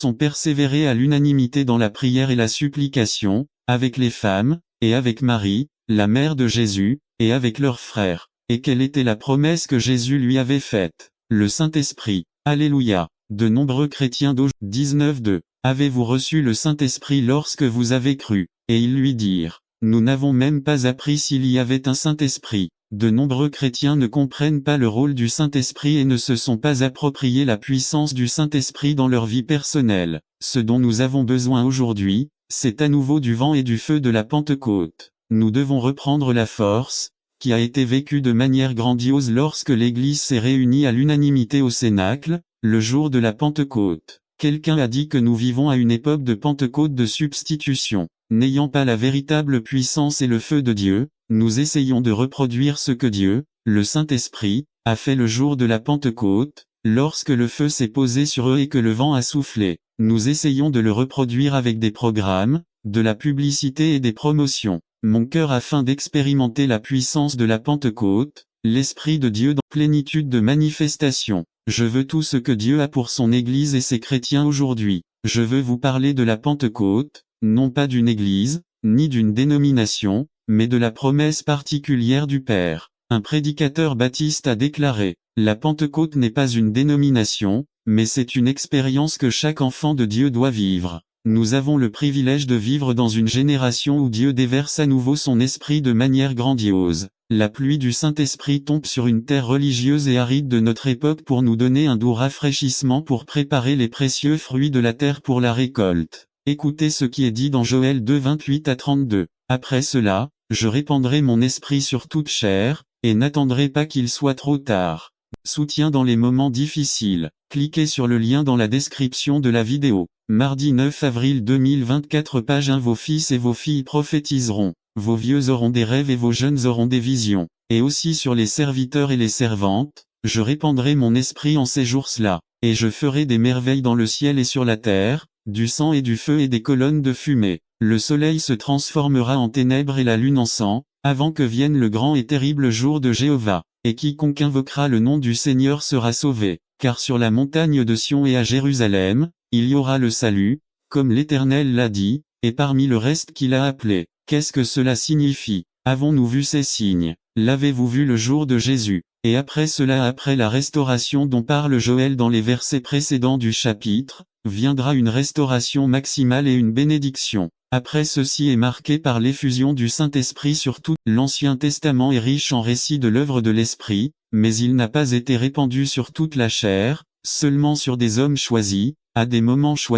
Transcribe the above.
sont persévérés à l'unanimité dans la prière et la supplication, avec les femmes, et avec Marie, la mère de Jésus, et avec leurs frères. Et quelle était la promesse que Jésus lui avait faite? Le Saint-Esprit. Alléluia. De nombreux chrétiens d'aujourd'hui 19:2. Avez-vous reçu le Saint-Esprit lorsque vous avez cru? Et ils lui dirent, nous n'avons même pas appris s'il y avait un Saint-Esprit. De nombreux chrétiens ne comprennent pas le rôle du Saint-Esprit et ne se sont pas approprié la puissance du Saint-Esprit dans leur vie personnelle. Ce dont nous avons besoin aujourd'hui, c'est à nouveau du vent et du feu de la Pentecôte. Nous devons reprendre la force, qui a été vécue de manière grandiose lorsque l'Église s'est réunie à l'unanimité au Cénacle, le jour de la Pentecôte. Quelqu'un a dit que nous vivons à une époque de Pentecôte de substitution. N'ayant pas la véritable puissance et le feu de Dieu, nous essayons de reproduire ce que Dieu, le Saint-Esprit, a fait le jour de la Pentecôte, lorsque le feu s'est posé sur eux et que le vent a soufflé. Nous essayons de le reproduire avec des programmes, de la publicité et des promotions. Mon cœur afin d'expérimenter la puissance de la Pentecôte, l'Esprit de Dieu dans plénitude de manifestation. Je veux tout ce que Dieu a pour son Église et ses chrétiens aujourd'hui. Je veux vous parler de la Pentecôte, non pas d'une Église, ni d'une dénomination, mais de la promesse particulière du Père. Un prédicateur baptiste a déclaré, la Pentecôte n'est pas une dénomination, mais c'est une expérience que chaque enfant de Dieu doit vivre. Nous avons le privilège de vivre dans une génération où Dieu déverse à nouveau son esprit de manière grandiose. La pluie du Saint-Esprit tombe sur une terre religieuse et aride de notre époque pour nous donner un doux rafraîchissement pour préparer les précieux fruits de la terre pour la récolte. Écoutez ce qui est dit dans Joël 2, 28-32. Après cela, je répandrai mon esprit sur toute chair, et n'attendrai pas qu'il soit trop tard. Soutien dans les moments difficiles. Cliquez sur le lien dans la description de la vidéo. Mardi 9 avril 2024 page 1. Vos fils et vos filles prophétiseront. Vos vieux auront des rêves et vos jeunes auront des visions. Et aussi sur les serviteurs et les servantes, je répandrai mon esprit en ces jours-là. Et je ferai des merveilles dans le ciel et sur la terre, du sang et du feu et des colonnes de fumée. Le soleil se transformera en ténèbres et la lune en sang, avant que vienne le grand et terrible jour de Jéhovah. Et quiconque invoquera le nom du Seigneur sera sauvé. Car sur la montagne de Sion et à Jérusalem, il y aura le salut, comme l'Éternel l'a dit, et parmi le reste qu'il a appelé. Qu'est-ce que cela signifie? Avons-nous vu ces signes? L'avez-vous vu le jour de Jésus? Et après cela, après la restauration dont parle Joël dans les versets précédents du chapitre, viendra une restauration maximale et une bénédiction. Après ceci est marqué par l'effusion du Saint-Esprit sur tout. L'Ancien Testament est riche en récits de l'œuvre de l'Esprit, mais il n'a pas été répandu sur toute la chair, seulement sur des hommes choisis, à des moments choisis.